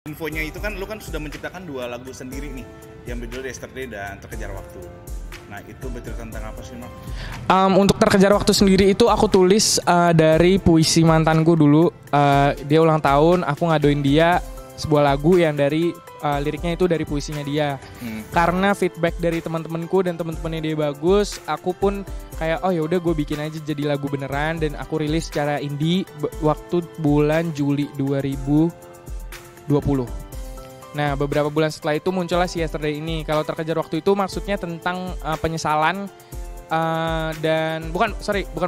Infonya itu kan lu kan sudah menciptakan 2 lagu sendiri nih yang berjudul Yesterday dan Terkejar Waktu. Nah itu bercerita tentang apa sih, Mak? Untuk Terkejar Waktu sendiri itu aku tulis dari puisi mantanku dulu. Dia ulang tahun, aku ngadoin dia sebuah lagu yang dari liriknya itu dari puisinya dia. Karena feedback dari teman-temanku dan teman-temannya dia bagus, aku pun kayak oh ya udah gue bikin aja jadi lagu beneran dan aku rilis secara indie waktu bulan Juli 2020. Nah beberapa bulan setelah itu muncullah si Yesterday ini. Kalau Terkejar Waktu itu maksudnya tentang penyesalan dan bukan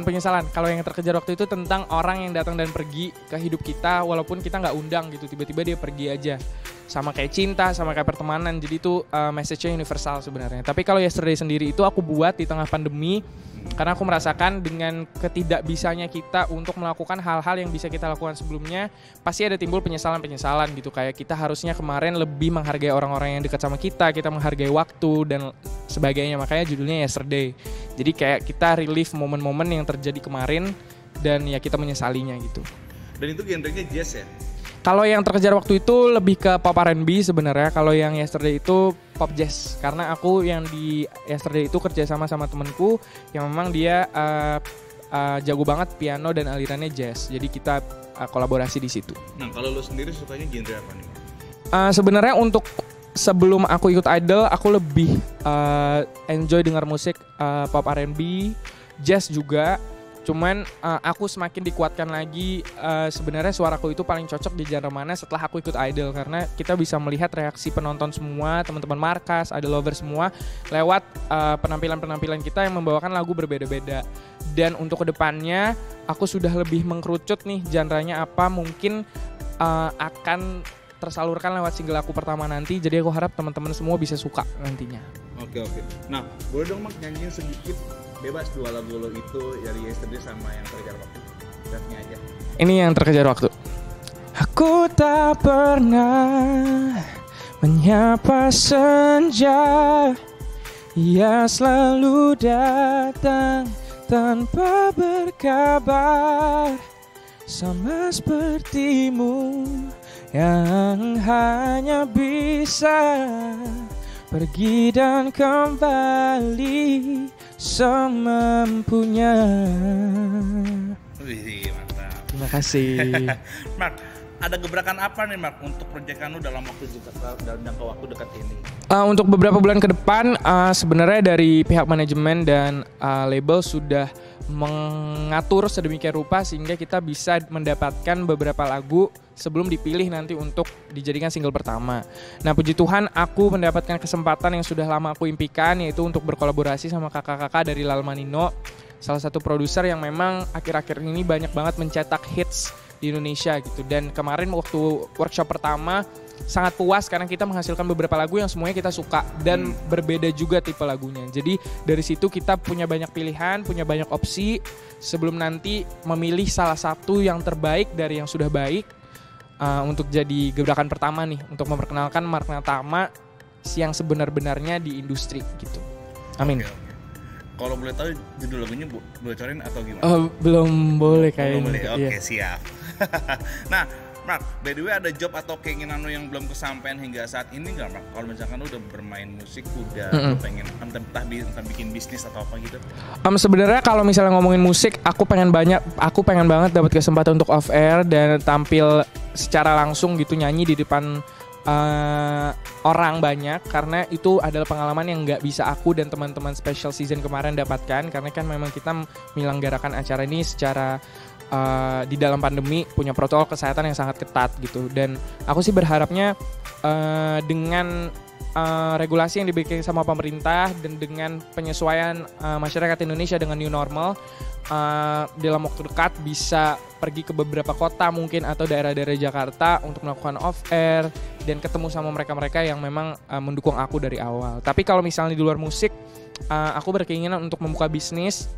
penyesalan. Kalau yang Terkejar Waktu itu tentang orang yang datang dan pergi ke hidup kita walaupun kita nggak undang gitu, tiba-tiba dia pergi aja. Sama kayak cinta, sama kayak pertemanan. Jadi itu message-nya universal sebenarnya. Tapi kalau Yesterday sendiri itu aku buat di tengah pandemi karena aku merasakan dengan ketidakbisanya kita untuk melakukan hal-hal yang bisa kita lakukan sebelumnya, pasti ada timbul penyesalan-penyesalan gitu. Kayak kita harusnya kemarin lebih menghargai orang-orang yang dekat sama kita menghargai waktu dan sebagainya. Makanya judulnya Yesterday. Jadi kayak kita relief momen-momen yang terjadi kemarin dan ya kita menyesalinya gitu. Dan itu genrenya jazz ya? Kalau yang Terkejar Waktu itu lebih ke pop R&B sebenarnya. Kalau yang Yesterday itu pop jazz. Karena aku yang di Yesterday itu kerja sama temanku yang memang dia jago banget piano dan alirannya jazz. Jadi kita kolaborasi di situ. Nah kalau lu sendiri sukanya genre apa nih? Sebenarnya untuk sebelum aku ikut Idol, aku lebih enjoy dengar musik pop R&B, jazz juga. Cuman aku semakin dikuatkan lagi sebenarnya suaraku itu paling cocok di genre mana setelah aku ikut Idol. Karena kita bisa melihat reaksi penonton semua, teman-teman Markas, Idol lover semua lewat penampilan-penampilan kita yang membawakan lagu berbeda-beda. Dan untuk kedepannya aku sudah lebih mengkerucut nih genrenya apa, mungkin akan tersalurkan lewat single aku pertama nanti. Jadi aku harap teman-teman semua bisa suka nantinya. Oke. Nah boleh dong Mak nyanyiin sedikit bebas 2 lagu lo itu dari Yesterday sama yang Terkejar Waktu. Refnya aja. Ini yang Terkejar Waktu. Aku tak pernah menyapa senja, ia selalu datang tanpa berkabar, sama sepertimu yang hanya bisa pergi dan kembali semampunya. Wih, mantap. Terima kasih. Mark, ada gebrakan apa nih Mark untuk proyekan lu dalam jangka waktu dekat ini? Untuk beberapa bulan ke depan sebenarnya dari pihak manajemen dan label sudah mengatur sedemikian rupa sehingga kita bisa mendapatkan beberapa lagu sebelum dipilih nanti untuk dijadikan single pertama. Nah puji Tuhan aku mendapatkan kesempatan yang sudah lama aku impikan, yaitu untuk berkolaborasi sama kakak-kakak dari Lalmanino, salah satu produser yang memang akhir-akhir ini banyak banget mencetak hits di Indonesia gitu. Dan kemarin waktu workshop pertama sangat puas karena kita menghasilkan beberapa lagu yang semuanya kita suka dan berbeda juga tipe lagunya. Jadi dari situ kita punya banyak pilihan, punya banyak opsi sebelum nanti memilih salah satu yang terbaik dari yang sudah baik untuk jadi gebrakan pertama nih untuk memperkenalkan Mark Natama yang sebenar-benarnya di industri gitu. Amin. Oke. Kalau boleh tahu judul lagunya bocorin atau gimana? Belum boleh kayaknya. Oke, siap. Nah, Mark, by the way ada job atau keinginan lo yang belum kesampaian hingga saat ini nggak, Mark? Kalau misalkan lo udah bermain musik, lo pengen entah bikin bisnis atau apa gitu? Sebenarnya kalau misalnya ngomongin musik, aku pengen banget dapat kesempatan untuk off air dan tampil secara langsung gitu, nyanyi di depan orang banyak, karena itu adalah pengalaman yang nggak bisa aku dan teman-teman special season kemarin dapatkan, karena kan memang kita menyelenggarakan acara ini secara di dalam pandemi, punya protokol kesehatan yang sangat ketat gitu. Dan aku sih berharapnya dengan regulasi yang dibikin sama pemerintah dan dengan penyesuaian masyarakat Indonesia dengan new normal, dalam waktu dekat bisa pergi ke beberapa kota mungkin atau daerah-daerah Jakarta untuk melakukan off air dan ketemu sama mereka-mereka yang memang mendukung aku dari awal. Tapi kalau misalnya di luar musik, aku berkeinginan untuk membuka bisnis.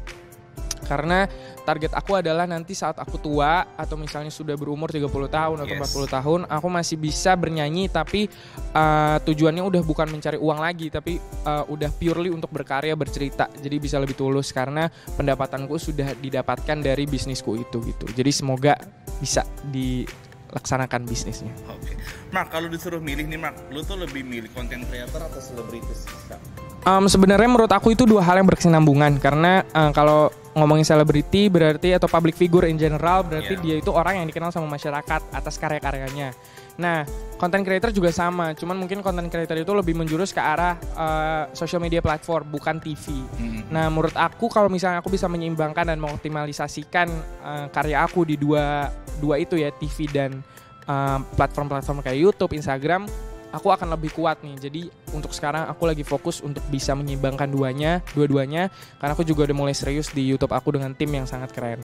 Karena target aku adalah nanti saat aku tua atau misalnya sudah berumur 30 tahun atau 40 tahun, aku masih bisa bernyanyi tapi tujuannya udah bukan mencari uang lagi, tapi udah purely untuk berkarya, bercerita. Jadi bisa lebih tulus karena pendapatanku sudah didapatkan dari bisnisku itu gitu. Jadi semoga bisa laksanakan bisnisnya. Oke. Mark, kalau disuruh milih nih Mark, lu tuh lebih milih content creator atau selebritis sekarang? Sebenarnya menurut aku itu dua hal yang berkesinambungan karena kalau ngomongin selebriti berarti atau public figure in general berarti dia itu orang yang dikenal sama masyarakat atas karya-karyanya. Nah, content creator juga sama, cuman mungkin content creator itu lebih menjurus ke arah social media platform bukan TV. Nah, menurut aku kalau misalnya aku bisa menyeimbangkan dan mengoptimalisasikan karya aku di dua itu ya, TV dan platform-platform kayak YouTube, Instagram, aku akan lebih kuat nih. Jadi untuk sekarang aku lagi fokus untuk bisa menyeimbangkan dua-duanya karena aku juga udah mulai serius di YouTube aku dengan tim yang sangat keren.